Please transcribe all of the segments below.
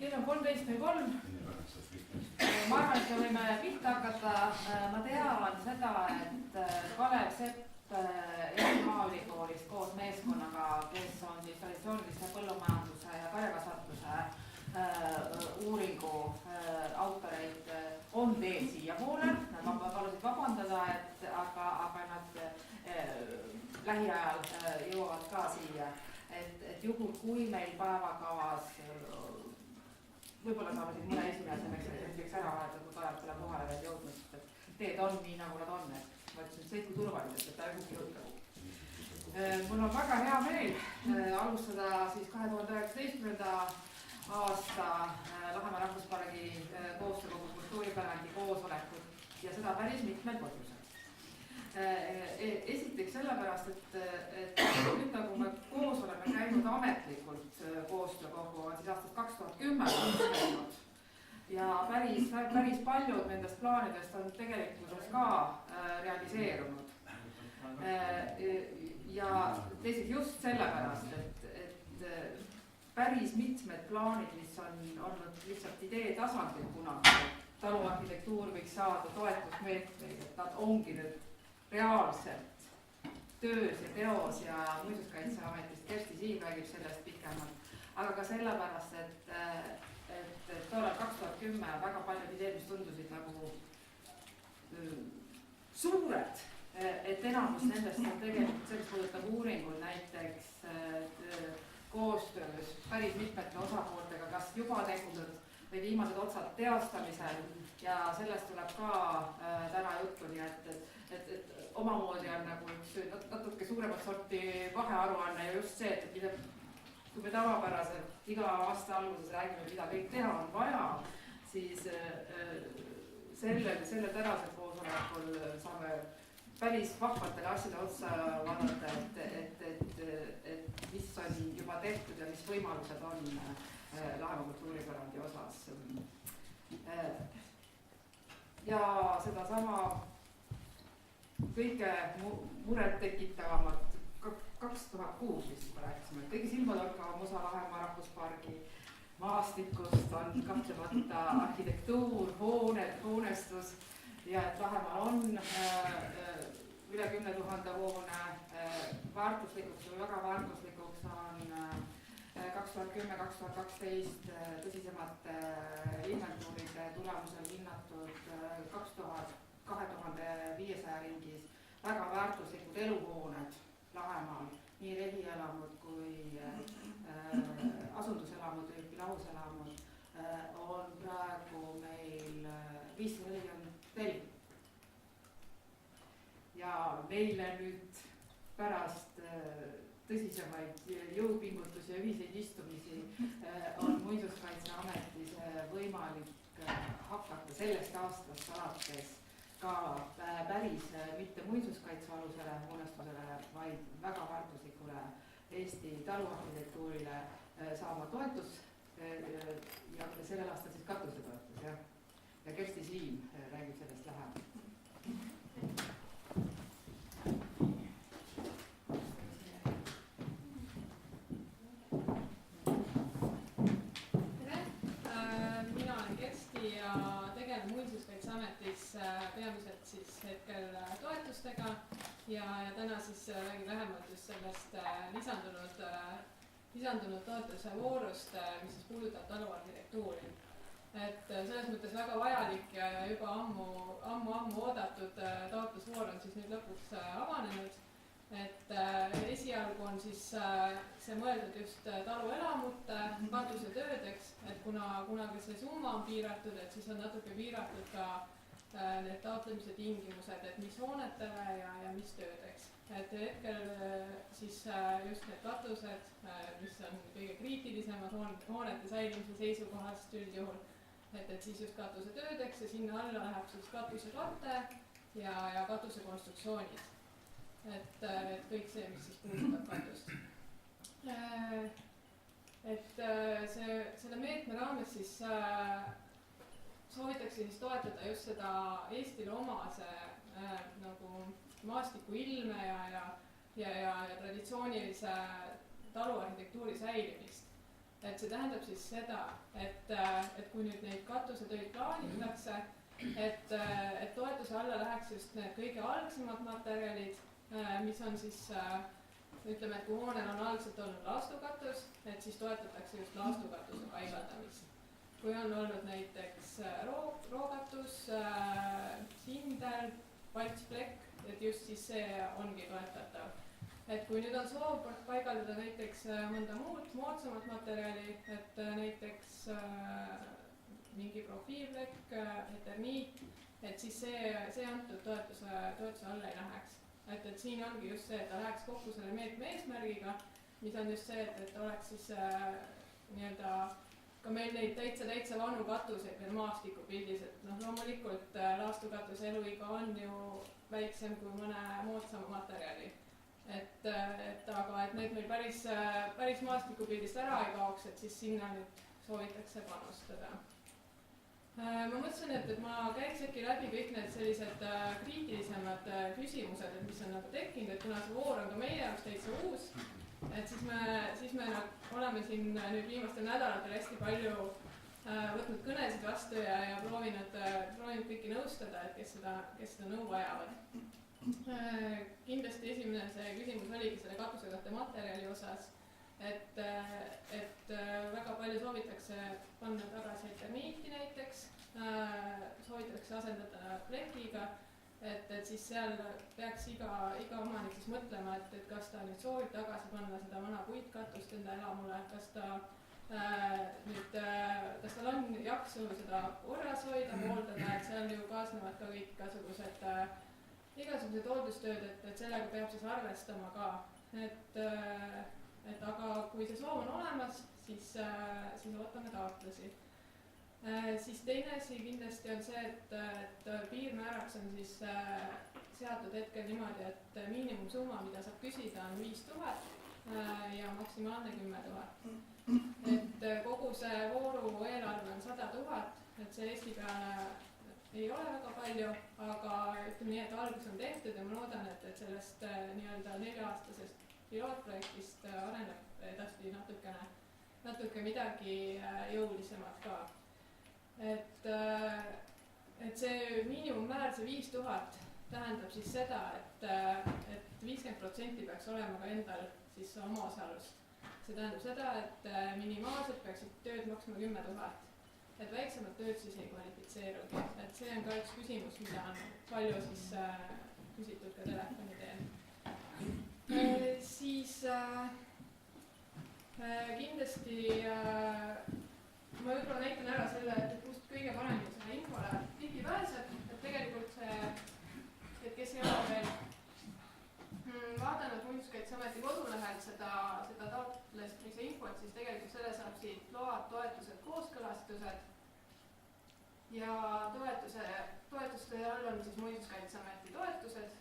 Kell on 13.03. Ma arvan, et me võime pihta hakata. Ma tean seda, et Kalev Sepp Eesti Maaülikoolist koos meeskonnaga, kes on siis traditsioonilise põllumajanduse ja karjakasvatuse uuringu autoreid, on teel siia poole. Nad palusid vabandada, aga nad lähiajal jõuavad ka siia. Et juhul, kui meil päevakavas võib-olla saame siin mõne esimesemeks, et võiks ära vaadata, kui Kalev pole kohale veel jõudnud, et teed on nii, nagu nad on. Ma ütlesin, et sõitku turvaliselt, et ta ei kuki jõudkagu. Mul on väga hea meel alustada siis 2019. aasta Lahemaa Rahvuspargi koostöökogu kultuuripärandi koosolekut ja seda päris mitmed põhjused. Esiteks sellepärast, et nüüd nagu me koos oleme käinud ametlikult koostöökogu on siis aastast 2010 käinud ja päris paljud nendest plaanidest on tegelikkuses ka realiseerunud. Ja teiseks just sellepärast, et päris mitmed plaanid, mis on olnud lihtsalt idee tasandil kunagi, taluarhitektuur võiks saada toetusmeetmeid, et nad ongi nüüd reaalselt töös ja teos ja Muinsuskaitseametist Kersti Siim räägib sellest pikemalt, aga ka sellepärast, et tollal 2010 väga paljud ideed, mis tundusid nagu suured, et enamus nendest on tegelikult sellest puudutab uuringul näiteks koostöös päris mitmete osapooltega, kas juba tehtud või viimased otsad teostamisel ja sellest tuleb ka täna juttu, nii et omamoodi on nagu üks natuke suuremat sorti vahearuanne ja just see, et kui me tavapäraselt iga aasta alguses räägime, mida kõik teha on vaja, siis selle tänasel koosolekul saame päris vahvatele asjade otsa vaadata, et mis on juba tehtud ja mis võimalused on Lahemaa kultuuripärandi osas. Ja seda sama kõige muret tekitavamat 2006 vist rääkisime, kõige silmatorkavam osa Lahemaa Rahvuspargi maastikust on kahtlemata arhitektuur, hooned, hoonestus ja et Lahemaal on üle 10 000 hoone väärtuslikuks või väga väärtuslikuks on 2010-2012 tõsisemate inventuuride tulemusel hinnatud 2500 ringis väga väärtuslikud eluhooned Lahemaal, nii rehielamud kui asunduselamud, lahuselamud on praegu meil 544. Ja meile nüüd pärast tõsisemaid jõupingutusi ja ühiseid istumisi on Muinsuskaitseametis võimalik hakata sellest aastast alates ka päris mitte muinsuskaitsealusele hoonestusele, vaid väga väärtuslikule Eesti taluarhitektuurile saama toetus ja sellel aastal siis katusetoetus. Ja Kersti Siim räägib sellest lähemalt. Muinsuskaitseametis peamiselt siis hetkel toetustega ja täna siis räägin lähemalt just sellest lisandunud toetuse voorust, mis siis puudutab taluarhitektuuri. Et selles mõttes väga vajalik ja juba ammu oodatud taotlusvoor on siis nüüd lõpuks avanenud. Et esialgu on siis see mõeldud just taluelamute katusetöödeks, et kuna see summa on piiratud, et siis on natuke piiratud ka need taotlemise tingimused, et mis hoonetele ja mis töödeks. Et hetkel siis just need katused, mis on kõige kriitilisemad hoonete säilimise seisukohast üldjuhul, et siis just katusetöödeks ja sinna alla läheb siis katusekatte ja katusekonstruktsioonid. Et kõik see, mis siis puudutab katust. Et selle meetme raames siis soovitakse siis toetada just seda Eestile omase nagu maastiku ilme ja traditsioonilise taluarhitektuuri säilimist. et see tähendab siis seda, et kui nüüd neid katusetöid plaanitakse, et toetuse alla läheks just need kõige algsemad materjalid, mis on siis ütleme, et kui hoonel on algselt olnud laastukatus, et siis toetatakse just laastukatuse paigaldamist. Kui on olnud näiteks rookatus, sindel, paltsplekk, et just siis see ongi toetatav. Et kui nüüd on soov paigaldada näiteks mõnda muud moodsamat materjali, et näiteks mingi profiilplekk, eterniit, et siis see antud toetuse alla ei läheks. Et siin ongi just see, et ta läheks kokku selle meetme eesmärgiga, mis on just see, et oleks siis nii-öelda ka meil neid täitsa vanu katuseid veel maastikupildis, et loomulikult laastukatuse eluiga on ju väiksem kui mõne moodsama materjali. Aga et need meil päris maastikupildist ära ei kaoks, et siis sinna nüüd soovitakse panustada. Ma mõtlesin, et ma käiks äkki läbi kõik need sellised kriitilisemad küsimused, et mis on nagu tekkinud, et kuna see voor on ka meie jaoks täitsa uus, et siis me oleme siin nüüd viimastel nädalatel hästi palju võtnud kõnesid vastu ja proovinud kõiki nõustada, et kes seda nõu vajavad. Kindlasti esimene see küsimus oligi selle katusekatte materjali osas, et väga palju soovitakse panna tagasi eterniiti näiteks, soovitakse asendada plekiga, et siis seal peaks iga omanik siis mõtlema, et kas ta nüüd soovib tagasi panna seda vana puitkatust enda elamule, kas tal on jaksu seda korras hoida, hooldada, et seal ju kaasnevad ka kõik igasugused hooldustööd, et sellega peab siis arvestama ka. Aga kui see soov on olemas, siis ootame taotlusi. Siis teine asi kindlasti on see, et piirmääraks on siis seatud hetkel niimoodi, et miinimumsumma, mida saab küsida, on 5000 ja maksimaalne 10 000. Et kogu see vooru eelarve on 100 000, et see Eesti peale ei ole väga palju, aga ütleme nii, et algus on tehtud ja ma loodan, et sellest nii-öelda 4-aastasest pilootprojektist areneb edasi natuke midagi jõulisemat ka. Et see miinimummäär, see 5000, tähendab siis seda, et 50% peaks olema ka endal siis omaosalust. See tähendab seda, et minimaalselt peaksid tööd maksma 10 000. Et väiksemad tööd siis ei kvalifitseerugi. Et see on ka üks küsimus, mida on palju siis küsitud ka telefoni teel. Siis kindlasti ma võib-olla näitan ära selle, et kust kõige paremini selle infole ligi pääseb. Et tegelikult see, et kes ei ole veel vaadanud Muinsuskaitseameti kodulehelt seda taotlemise infot, siis tegelikult selle saab siit load, toetused, kooskõlastused ja toetuste all on siis Muinsuskaitseameti toetused.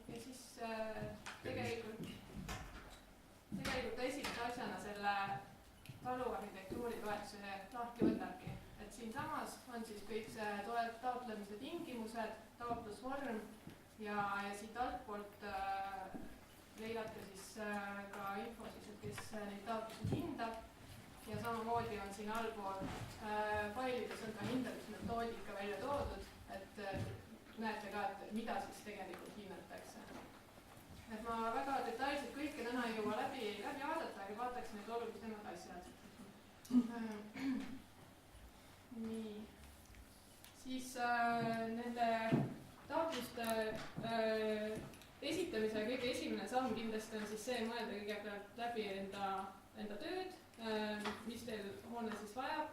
Ja siis tegelikult esimese asjana selle taluarhitektuuri toetuse lahti võtabki. Et siinsamas on siis kõik see taotlemise tingimused, taotlusvorm ja siit altpoolt leidate siis ka info, siis, et kes neid taotlusi hindab ja samamoodi on siin allpool failides on ka hindamismetoodika välja toodud, et näete ka, et mida siis tegelikult hinnatakse. Et ma väga detailselt kõike täna ei jõua läbi vaadata, aga vaataks need olulisemad asjad. Nii. Siis nende taotluste esitamise kõige esimene samm kindlasti on siis see mõelda kõigepealt läbi enda tööd, mis teil hoone siis vajab,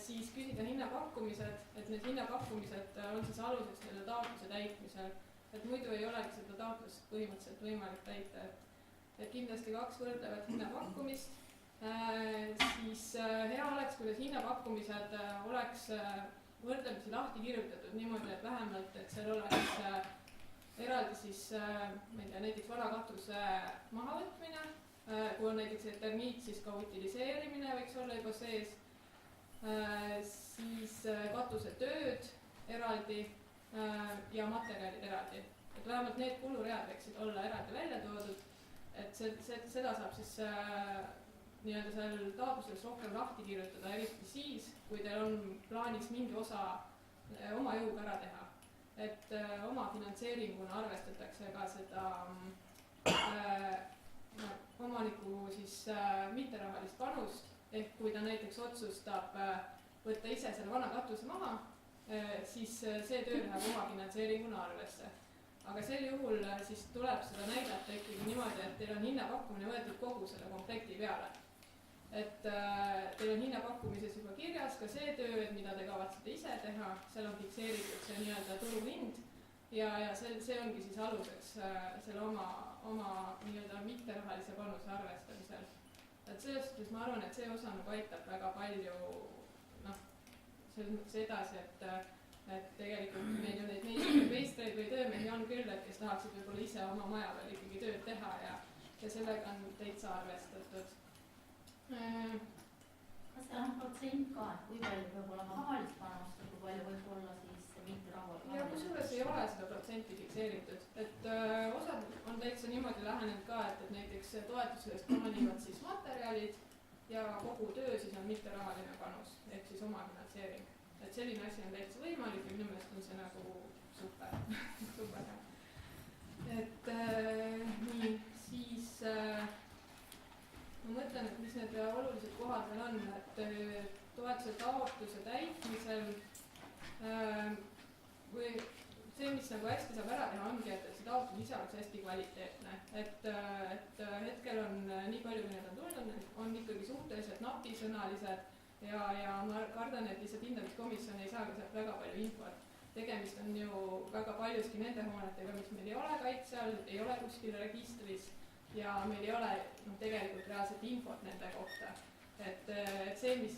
siis küsida hinnapakkumised, et need hinnapakkumised on siis aluseks selle taotluse täitmisel, et muidu ei olegi seda taotlust põhimõtteliselt võimalik täita, et kindlasti 2 võrdlevat hinnapakkumist, siis hea oleks, kui need hinnapakkumised oleks võrdlemisi lahti kirjutatud niimoodi, et vähemalt, et seal oleks eraldi siis, ma ei tea, näiteks varakatuse mahavõtmine, kui on näiteks eterniit, siis ka utiliseerimine võiks olla juba sees, siis katusetööd eraldi ja materjalid eraldi. Et vähemalt need kuluread võiksid olla eraldi välja toodud, et seda saab siis nii-öelda seal taotluses rohkem lahti kirjutada, eriti siis, kui teil on plaanis mingi osa oma jõuga ära teha. Et oma finantseeringuna arvestatakse ka seda omaniku siis mitterahalist panust, ehk kui ta näiteks otsustab võtta ise selle vana katuse maha, siis see töö läheb oma finantseeringuna arvesse. Aga sel juhul siis tuleb seda näidata ikkagi niimoodi, et teil on hinnapakkumine võetud kogu selle komplekti peale. Et teil on hinnapakkumises juba kirjas ka see töö, et mida te kavatsete ise teha, seal on fikseeritud see nii-öelda turuhind ja see ongi siis aluseks selle oma nii-öelda mitterahalise panuse arvestamisel. Et selles suhtes ma arvan, et see osa nagu aitab väga palju selles mõttes edasi, et tegelikult meil ju neid meistreid või töömehi on küll, et kes tahaksid võib-olla ise oma maja peal ikkagi tööd teha ja sellega on täitsa arvestatud. Kas seal on protsent ka, et kui palju peab olema rahalist panust ja kui palju võib olla siis mitte rahalist? Ja kusjuures ei ole seda protsenti fikseeritud, et osad on täitsa niimoodi lähenenud ka, et näiteks toetusest plaanivad siis materjalid ja kogu töö siis on mitte rahaline panus, ehk siis oma finantseering. Et selline asi on täitsa võimalik ja minu meelest on see nagu super, super. Et nii, siis ma mõtlen, et mis need olulised kohad veel on, et toetuse taotluse täitmisel või see, mis nagu hästi saab ära teha, ongi, et see taotlus ise oleks hästi kvaliteetne. Et hetkel on nii palju, kui need on tulnud, on ikkagi suhteliselt napisõnalised ja ma kardan, et lihtsalt hindamiskomisjon ei saa ka sealt väga palju infot. Tegemist on ju väga paljuski nende hoonetega, mis meil ei ole kaitse all, ei ole kuskil registris ja meil ei ole tegelikult reaalset infot nende kohta. Et see, mis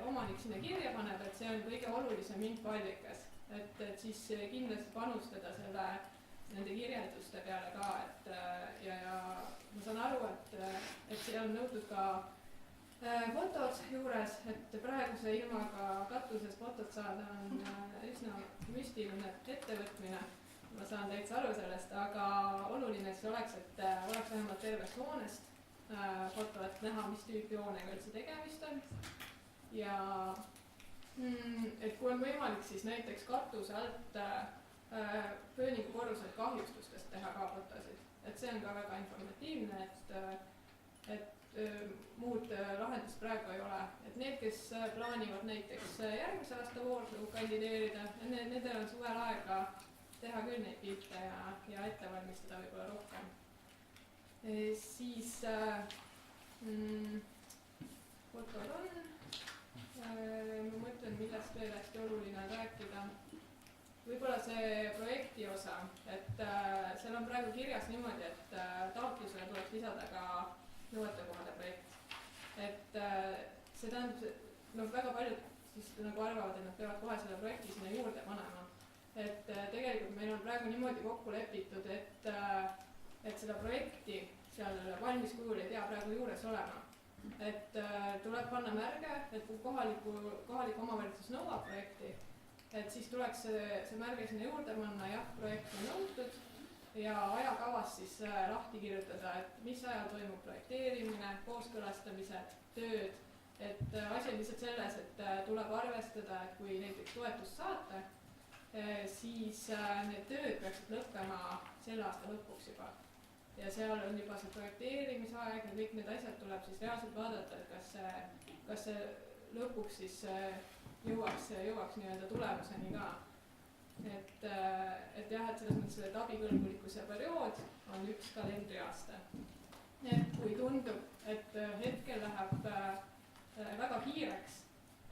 omanik sinna kirja paneb, et see on kõige olulisem infoallikas. Et siis kindlasti panustada nende kirjelduste peale ka, ja ma saan aru, et see on nõutud ka fotod juures, et praeguse ilmaga katuses fotot saada on üsna müstiline ettevõtmine. Ma saan täitsa aru sellest, aga oluline siis oleks, et oleks vähemalt tervest hoonest foto, et näha, mis tüüpi hoonega üldse tegemist on. Ja et kui on võimalik, siis näiteks katuse alt pööningu korruselt kahjustustest teha ka fotosid. Et see on ka väga informatiivne, et muud lahendust praegu ei ole. Et need, kes plaanivad näiteks järgmise aasta vooru kandideerida, nendel on suvel aega teha küll neid pilte ja ette valmistada võib-olla rohkem. Siis fotod on. Ma mõtlen, millest veel hästi oluline on rääkida. Võib-olla see projekti osa, et seal on praegu kirjas niimoodi, et taotlusele tuleks lisada ka nõuetekohane projekt. Et see tähendab, väga paljud siis nagu arvavad, et nad peavad kohe selle projekti sinna juurde panema. Et tegelikult meil on praegu niimoodi kokku lepitud, et seda projekti seal valmis kujul ei pea praegu juures olema. Et tuleb panna märge, et kui kohalik omavalitsus nõuab projekti, et siis tuleks see märge sinna juurde panna, jah, projekt on nõutud ja ajakavas siis lahti kirjutada, et mis ajal toimub projekteerimine, kooskõlastamised, tööd. Et asi on lihtsalt selles, et tuleb arvestada, et kui näiteks toetust saate, siis need tööd peaksid lõppema selle aasta lõpuks juba. Ja seal on juba see projekteerimisaeg ja kõik need asjad tuleb siis reaalselt vaadata, et kas see lõpuks siis jõuaks nii-öelda tulemuseni ka. Et jah, et selles mõttes, et abikõlbulikkuse periood on 1 kalendriaasta. Et kui tundub, et hetkel läheb väga kiireks,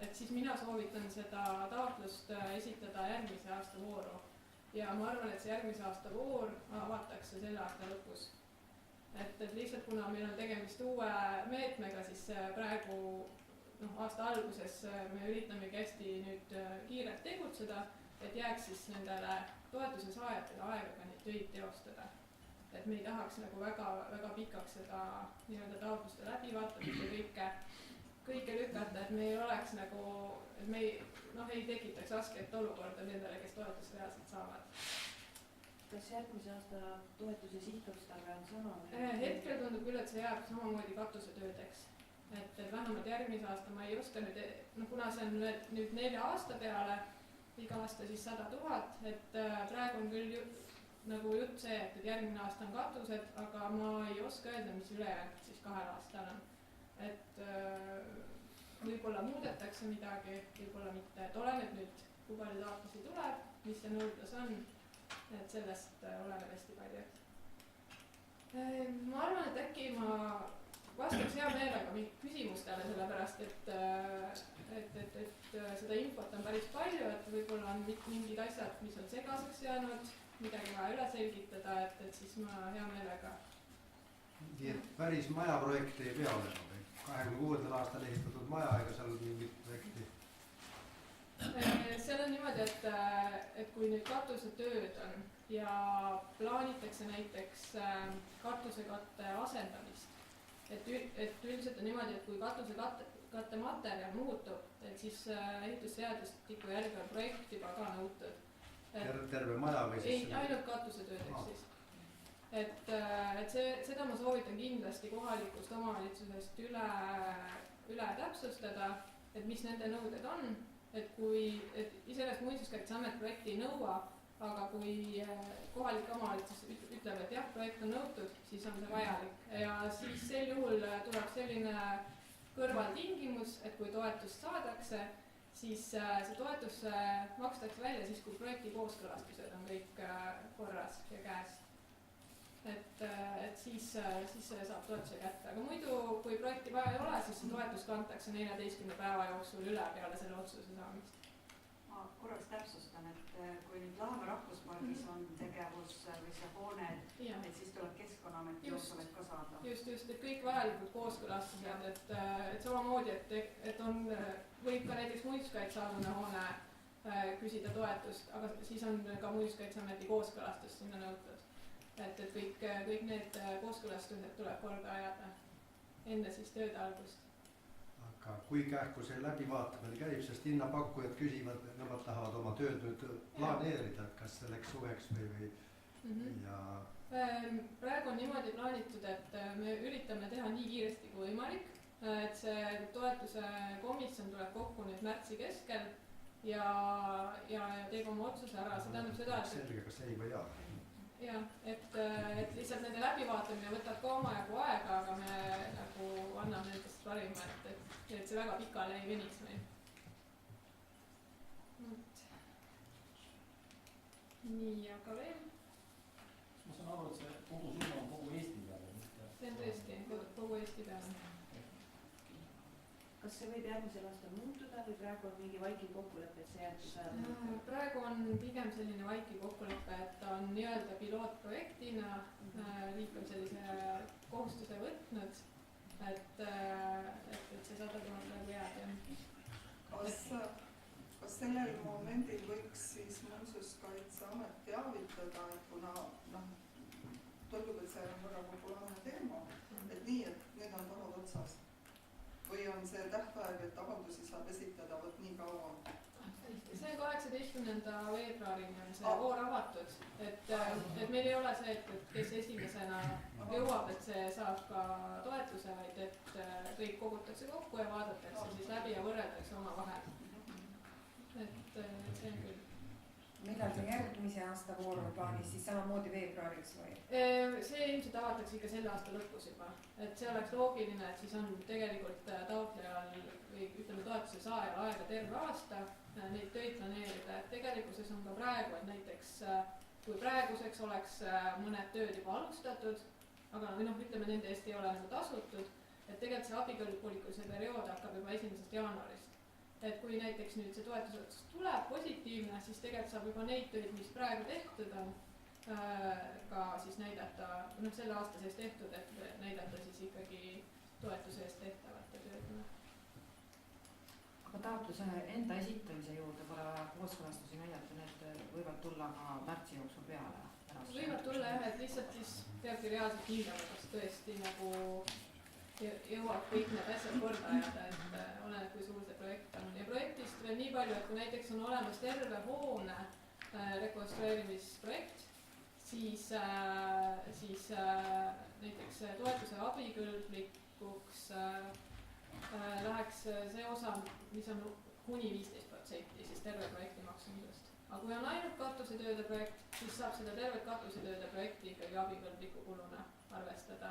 et siis mina soovitan seda taotlust esitada järgmise aasta vooru. Ja ma arvan, et see järgmise aasta voor avatakse selle aasta lõpus. Et lihtsalt kuna meil on tegemist uue meetmega, siis praegu aasta alguses me üritamegi hästi nüüd kiirelt tegutseda, et jääks siis nendele toetuse saajatele aega ka neid töid teostada. Et me ei tahaks nagu väga pikaks seda nii-öelda taotluste läbivaatamist ja kõike lükata, et me ei oleks nagu, et me ei tekitaks rasket olukorda nendele, kes toetust reaalselt saavad. kas järgmise aasta toetuse sihtotstarve on sama? Hetkel tundub küll, et see jääb samamoodi katusetöödeks. Et vähemalt järgmise aasta ma ei oska nüüd, kuna see on nüüd 4 aasta peale, iga aasta siis 100 000, et praegu on küll nagu jutt see, et järgmine aasta on katused, aga ma ei oska öelda, mis ülejäänud siis 2 aastal on. Et võib-olla muudetakse midagi, võib-olla mitte, et oleneb nüüd, kui palju taotlusi tuleb, mis see nõudlus on, et sellest oleneb hästi palju. Ma arvan, et äkki ma vastaks hea meelega küsimustele, sellepärast et seda infot on päris palju, et võib-olla on mingid asjad, mis on segaseks jäänud, midagi vaja üle selgitada, et siis ma hea meelega. Nii et päris majaprojekti ei pea olema või? 26. aastal ehitatud maja, ega seal mingit projekti? Seal on niimoodi, et kui nüüd katusetööd on ja plaanitakse näiteks katusekatte asendamist, et üldiselt on niimoodi, et kui katusekatte materjal muutub, et siis ehitusseadustiku järgi on projekt juba ka nõutud. Terve maja või siis? Ei, ainult katusetöödeks siis. Et seda ma soovitan kindlasti kohalikust omavalitsusest üle täpsustada, et mis nende nõuded on, et iseenesest Muinsuskaitseamet projekti ei nõua, aga kui kohalik omavalitsus ütleb, et jah, projekt on nõutud, siis on see vajalik ja siis sel juhul tuleb selline kõrvaltingimus, et kui toetust saadakse, siis see toetus makstakse välja siis, kui projekti kooskõlastused on kõik korras ja käes. Et siis saab toetuse kätte, aga muidu, kui projekti vaja ei ole, siis see toetus kantakse 14 päeva jooksul üle peale selle otsuse saamist. Ma korraks täpsustan, et kui nüüd Lahemaa rahvuspargis on tegevus või see hoone, et siis tuleb Keskkonnaameti nõusolek ka saada. Just, et kõik vajalikud kooskõlastused, et samamoodi, et võib ka näiteks muinsuskaitsealune hoone küsida toetust, aga siis on ka Muinsuskaitseameti kooskõlastus sinna nõutud. Et kõik need kooskõlastused tuleb korda ajada enne siis tööde algust. Aga kui kähku see läbivaatamine käib, sest hinnapakkujad küsivad, nemad tahavad oma tööd nüüd planeerida, et kas selleks suveks või ja... Praegu on niimoodi plaanitud, et me üritame teha nii kiiresti kui võimalik, et see toetuse komisjon tuleb kokku nüüd märtsi keskel ja teeb oma otsuse ära, see tähendab seda, et... Selge, kas ei või jaa? Jah, et lihtsalt nende läbivaatamine võtab ka omajagu aega, aga me nagu anname nendest parima, et see väga pikale ei veniks meil. Nii, aga veel? Ma saan aru, et see kogu summa on kogu Eesti peale. See on tõesti kogu Eesti peale. Kas see võib järgmisel aastal muutuda või praegu on mingi vaikiv kokkulepe, et see jäetud ajal? Praegu on pigem selline vaikiv kokkulepe, et on nii-öelda pilootprojektina riik on sellise kohustuse võtnud, et see 100 000 praegu jääb. Kas sellel momendil võiks siis Muinsuskaitseamet teavitada, et kuna tundub, et see on väga populaarne teema, et nii, et nüüd on tahad otsas? Või on see tähtaeg, et avaldusi saab esitada võt nii kaua? See on 18. veebruarini on see voor avatud, et meil ei ole see, et kes esimesena jõuab, et see saab ka toetuse, vaid et kõik kogutakse kokku ja vaadatakse siis läbi ja võrreldakse oma vahel. Et see on küll. Millal see järgmise aasta voor on plaanis, siis samamoodi veebruariks või? See ilmselt avatakse ikka selle aasta lõpus juba, et see oleks loogiline, et siis on tegelikult taotlejal või ütleme toetuse saajal aega terve aasta neid töid planeerida, et tegelikkuses on ka praegu, et näiteks kui praeguseks oleks mõned tööd juba alustatud, aga ütleme nende eest ei ole nagu tasutud, et tegelikult see abikõlbulikkuse periood hakkab juba 1. jaanuarist. Et kui näiteks nüüd see toetusotsus tuleb positiivne, siis tegelikult saab juba neid töid, mis praegu tehtud on, ka siis näidata, selle aasta sees tehtud, et näidata siis ikkagi toetuse eest tehtavate töödena. Aga taotluse enda esitamise juurde pole vaja kooskõlastusi näidata, need võivad tulla ka märtsi jooksul peale? Võivad tulla jah, et lihtsalt siis peabki reaalselt hindama, kas tõesti nagu jõuab kõik need asjad korda ajada, et oleneb, kui suur see projekt on. Ja projektist veel nii palju, et kui näiteks on olemas terve hoone rekonstrueerimisprojekt, siis näiteks toetuse abikõlblikuks läheks see osa, mis on kuni 15% siis terve projekti maksumusest. aga kui on ainult katusetööde projekt, siis saab seda tervet katusetööde projekti ikkagi abikõlbliku kuluna arvestada.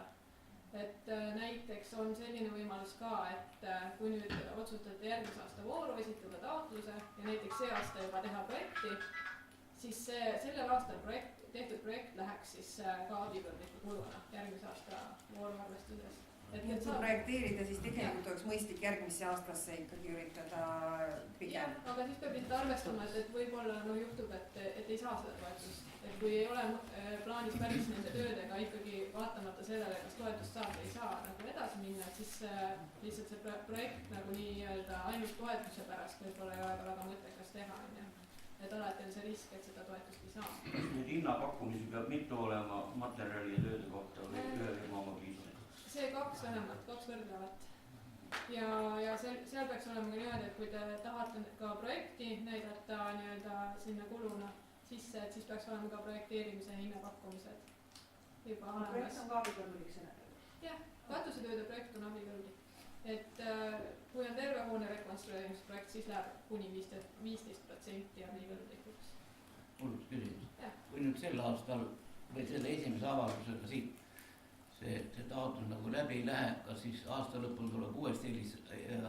et näiteks on selline võimalus ka, et kui nüüd otsustate järgmise aasta vooru esitada taotluse ja näiteks see aasta juba teha projekti, siis sellel aastal tehtud projekt läheks siis ka abikõlbliku kuluna järgmise aasta vooru arvestuses. Et kui projekteerida, siis tegelikult oleks mõistlik järgmisse aastasse ikkagi üritada pigem. Jah, aga siis peab lihtsalt arvestama, et võib-olla juhtub, et ei saa seda toetust. Et kui ei ole plaanis päris nende töödega ikkagi vaatamata sellele, kas toetust saab või ei saa nagu edasi minna, et siis lihtsalt see projekt nagu nii-öelda ainult toetuse pärast võib-olla ei ole ka väga mõttekas teha, onju. Et alati on see risk, et seda toetust ei saa. Kas neid hinnapakkumisi peab mitu olema materjali ja tööde kohta või ühe firma oma piisab? See 2 vähemalt, 2 võrdlevat. Ja seal peaks olema ka niimoodi, et kui te tahate ka projekti näidata nii-öelda sinna kuluna sisse, et siis peaks olema ka projekteerimise hinnapakkumised juba olemas. Projekt on ka abikõlblik selle? Jah, katusetööde projekt on abikõlblik. Et kui on terve hoone rekonstrueerimisprojekt, siis läheb kuni 15% abikõlblikuks. Mul üks küsimus. Kui nüüd sel aastal või selle esimese avaldusega siit see taotlus nagu läbi ei lähe, kas siis aasta lõpul tuleb uuesti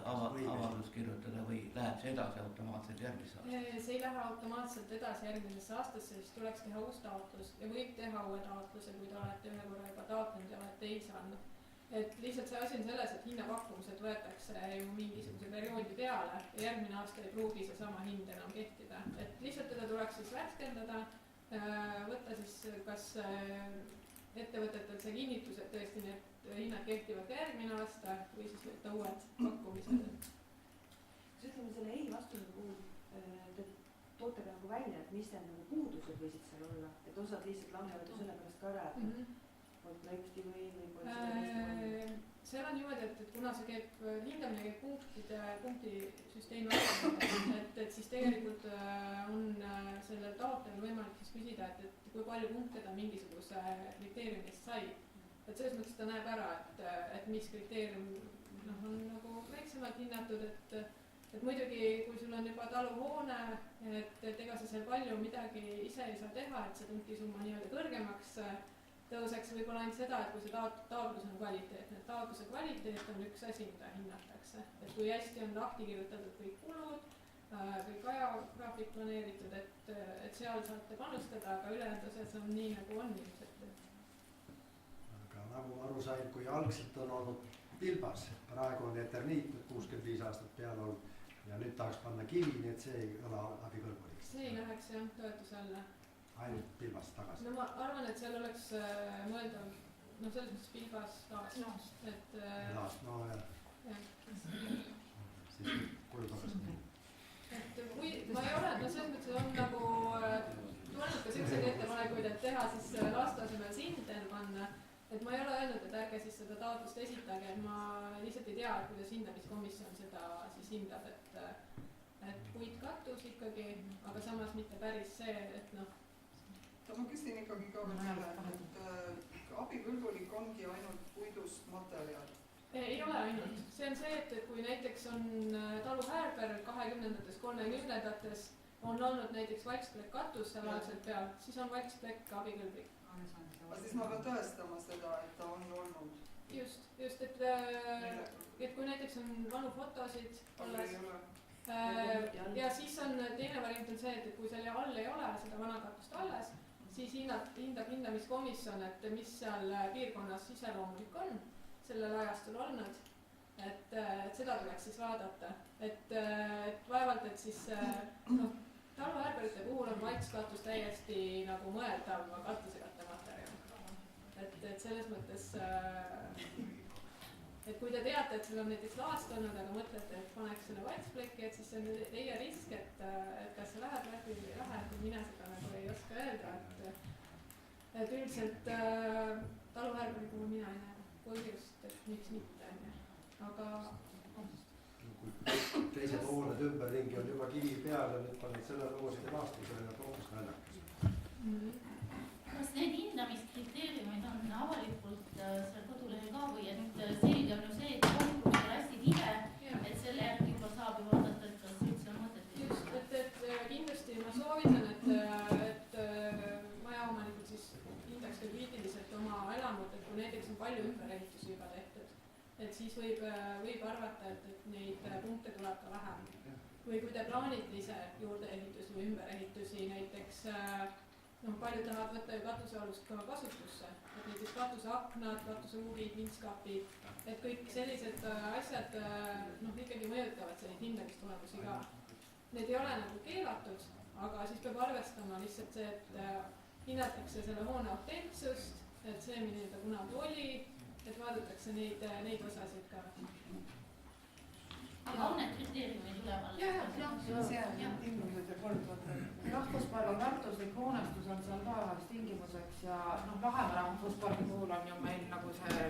avaldus kirjutada või läheb see edasi automaatselt järgmisse aastasse? See ei lähe automaatselt edasi järgmisesse aastasse, siis tuleks teha uus taotlus ja võib teha uue taotluse, kui te olete ühe korra juba taotlenud ja olete ei saanud. Et lihtsalt see asi on selles, et hinnapakkumised võetakse ju mingisuguse perioodi peale ja järgmine aasta ei pruugi seesama hind enam kehtida. Et lihtsalt teda tuleks siis värskendada, võtta siis kas ettevõtetel see kinnitus, et tõesti need hinnad kehtivad ka järgmine aasta või siis võtta uued pakkumised. Kas ütleme selle ei vastuse puhul te toote nagu välja, et mis need nagu puudused võisid seal olla, et osad lihtsalt langevad ju selle pärast ka ära, et projekti või pole seda teist. Seal on niimoodi, et kuna see käib, hindamine käib punktisüsteemi et siis tegelikult on sellel taotlejal võimalik siis küsida, et kui palju punkte ta mingisuguse kriteeriumist sai. Et selles mõttes ta näeb ära, et mis kriteerium on nagu väiksemalt hinnatud, et muidugi kui sul on juba taluhoone, et ega sa seal palju midagi ise ei saa teha, et see punktisumma nii-öelda kõrgemaks tõuseks võib-olla ainult seda, et kui see taotlus on kvaliteetne. Taotluse kvaliteet on üks asi, mida hinnatakse. Et kui hästi on lahti kirjutatud kõik kulud, kõik ajagraafik planeeritud, et seal saate panustada, aga ülejäänud osas on nii nagu on ilmselt. Aga nagu ma aru sain, kui algselt on olnud pilbas, praegu on eterniit 65 aastat peal olnud ja nüüd tahaks panna kivi, nii et see ei ole abikõlbulik. See ei läheks jah toetuse alla. Ainult pilbast tagasi. No ma arvan, et seal oleks mõeldav, selles mõttes pilbas taas. Laast, no jah. Siis koju tagasi. Et kui ma ei ole, selles mõttes on nagu tulnud ka selliseid ettepanekuid, et teha siis laste asemel sindel panna. Et ma ei ole öelnud, et ärge siis seda taotlust esitage, et ma lihtsalt ei tea, kuidas hindamiskomisjon seda siis hindab, et puitkatus ikkagi, aga samas mitte päris see, et ma küsin ikkagi ka veel, et abikõlbulik ongi ainult puidust materjal? Ei ole ainult. See on see, et kui näiteks on taluhäärber 20-ndates, 30-ndates on olnud näiteks valksplekk katus seal algselt peal, siis on valksplekk abikõlblik. Aga siis ma pean tõestama seda, et ta on olnud? Just, et kui näiteks on vanu fotosid alles ja siis on teine variant on see, et kui seal all ei ole seda vana katust alles, siis hindab hindamiskomisjon, et mis seal piirkonnas iseloomulik on sellel ajastul olnud, et seda tuleks siis vaadata, et vaevalt, et siis taluhäärberite puhul on valkskatus täiesti nagu mõeldav katusekattematerjal, et selles mõttes, et kui te teate, et seal on näiteks laast olnud, aga mõtlete, et paneks selle valkspleki, et siis see on teie risk, et kas see läheb läbi või ei lähe, et mina seda nagu ei oska öelda, et üldiselt taluhäärberi puhul mina ei näe põhjust, et miks mitte, aga teised hooned ümberringi on juba kivi peal ja nüüd pannud selle uuesti laastusele ja toomust väljakas. Kas neid hindamiskriteeriumid on avalikult seal kodulehel ka või et selge on ju see, et konkurss on hästi tihe, et selle järgi juba saab ju vaadata, et kas üldse on mõtet. Just, et kindlasti ma soovitan, et majaomanikud siis hindaks ka kriitiliselt oma elamut, et kui näiteks on palju ümberehitusi juba tehtud, et siis võib arvata, et neid punkte tuleb ka vähem. Või kui te plaanite ise juurdeehitusi või ümberehitusi, näiteks paljud tahavad võtta ju katusealust ka kasutusse, et näiteks katuseaknad, katusehuurid, vintskapid, et kõik sellised asjad ikkagi mõjutavad selliseid hindamistulemusi ka. Need ei ole nagu keelatud, aga siis peab arvestama lihtsalt see, et hinnatakse selle hoone autentsust, et see, milline ta kunagi oli, et vaadatakse neid osasid ka. Aga on need kriteeriumid üleval? See on tingimused ja 3000. Rahvuspargi väärtuslik hoonestus on seal ka üheks tingimuseks ja Lahemaa rahvuspargi puhul on ju meil nagu see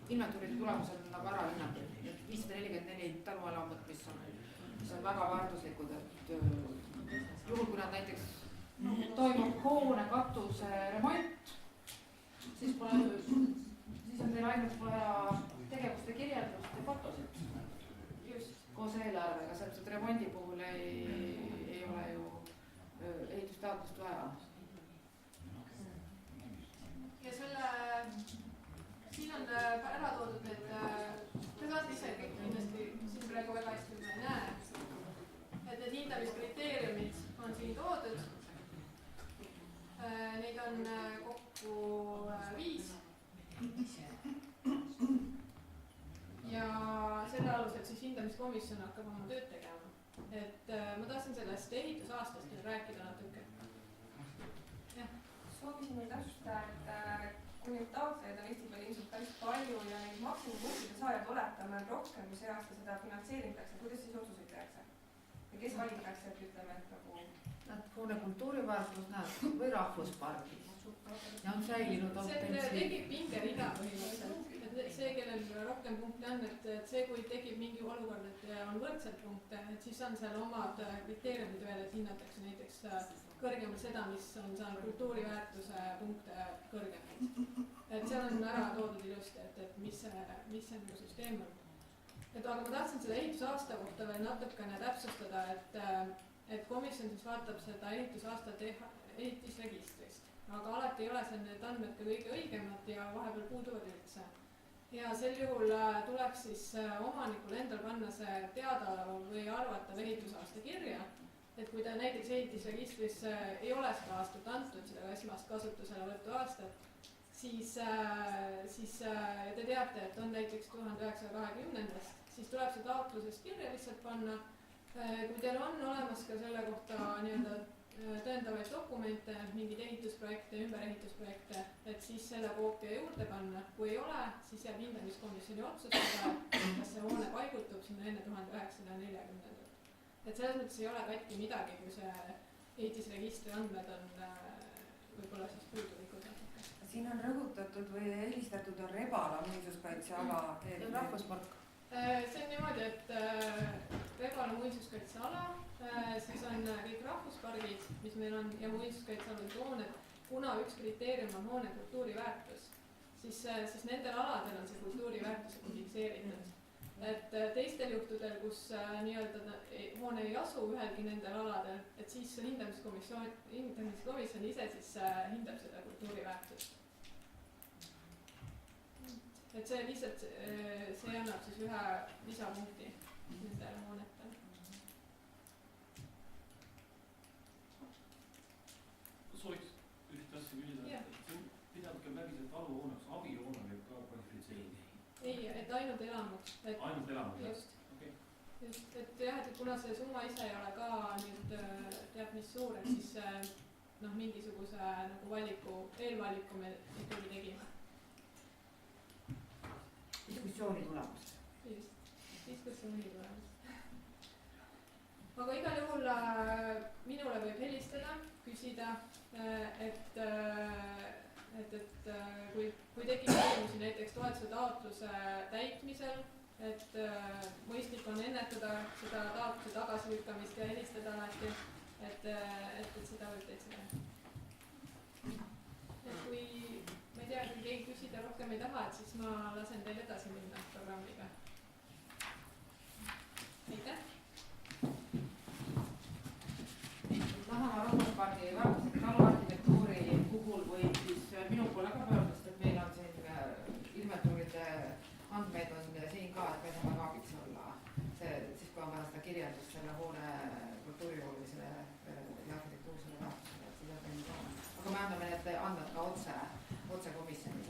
inventuuride tulemusel nagu ära hinnatud, et 544 taluelamut, mis on väga väärtuslikud, et juhul kui nad näiteks toimub hoone katuse remont, siis on teil ainult vaja tegevuste kirjeldust ja fotosid. Koos eelarvega, sellepärast et remondi puhul ei ole ju ehitusteadust vaja. Ja siin on ära toodud need, te saate ise kõik kindlasti siin praegu väga hästi ei näe, et need hindamiskriteeriumid on siin toodud. Neid on kokku 5. Ja selle alusel siis hindamiskomisjon hakkab oma tööd tegema. Et ma tahtsin sellest ehitusaastast rääkida natuke. Soovisin veel täpsustada, et kui neid taotlejaid on Eesti peal ilmselt päris palju ja neid maksimumpunktide saajad oletame rohkem, kui see aasta seda finantseeritakse, kuidas siis otsuseid tehakse? Ja kes valitakse, et ütleme, et nagu... Hoone kultuuriväärtus või rahvuspargis ja on säilinud see tekib pingerida põhimõtteliselt. See, kellel rohkem punkte on, et see, kui tekib mingi olukord, et on võrdselt punkte, et siis on seal omad kriteeriumid veel, et hinnatakse näiteks kõrgemalt seda, mis on saanud kultuuriväärtuse punkte kõrgemalt. Et seal on ära toodud ilusti, et mis see nagu süsteem on. Aga ma tahtsin seda ehitusaasta kohta veel natukene täpsustada, et komisjon siis vaatab seda ehitusaastat ehitisregistrist, aga alati ei ole seal need andmed ka kõige õigemad ja vahepeal puuduvad üldse. Ja sel juhul tuleks siis omanikul endal panna see teadaolev või arvatav ehitusaasta kirja, et kui ta näiteks ehitisregistris ei ole seda aastat antud, seda esmast kasutuselevõtu aastat, siis te teate, et on näiteks 1920-ndast, siis tuleb see taotluses kirja lihtsalt panna. Kui teil on olemas ka selle kohta tõendavaid dokumente, mingeid ehitusprojekte, ümberehitusprojekte, et siis selle koopia juurde panna. Kui ei ole, siis jääb hindamiskomisjoni otsustada, kas see hoone paigutub sinna enne 1940. Et selles mõttes ei ole katki midagi, kui see ehitisregistri andmed on võib-olla siis puudulikud. Siin on rõhutatud või helistatud on Rebala muinsuskaitseala. Rahvuspark. See on niimoodi, et Rebala muinsuskaitseala, siis on kõik rahvuspargid, mis meil on ja muinsuskaitsealused hooned, kuna üks kriteerium on hoone kultuuriväärtus, siis nendel aladel on see kultuuriväärtusega fikseeritud. Et teistel juhtudel, kus hoone ei asu ühelgi nendel aladel, et siis hindamiskomisjon ise siis hindab seda kultuuriväärtust. Et see lihtsalt, see annab siis ühe lisapunkti nendele hoonetele. Sooviks ühte asja küsida, et pidanud läbi see taluhooneks, abihoone võib ka kvalifitseerida? Ei, et ainult elamud. Ainult elamud, jah? Just, et jah, et kuna see summa ise ei ole ka nüüd teab mis suur, et siis mingisuguse nagu eelvaliku me ikkagi tegime. Diskussiooni tulemus. Just, diskussiooni tulemus. Aga igal juhul minule võib helistada, küsida, et kui tekib küsimusi näiteks toetuse taotluse täitmisel, et mõistlik on ennetada seda taotluse tagasilükkamist ja helistada alati, et seda võib täitsa teha. et kui, ma ei tea, kui keegi küsida rohkem ei taha, et siis ma lasen teil edasi minna programmiga. Aitäh! Lahemaa rahvuspargi taluarhitektuuri puhul võib siis minu poole ka pöörduda, et meil on siin inventuuride andmeid on siin ka, et me saame ka abiks olla. See, siis kui on vaja seda kirjeldust selle hoone kultuurijoolisele ja arhitektuursele väärtusele, et siis on meil ka. Aga me anname need andmed ka otse komisjoni.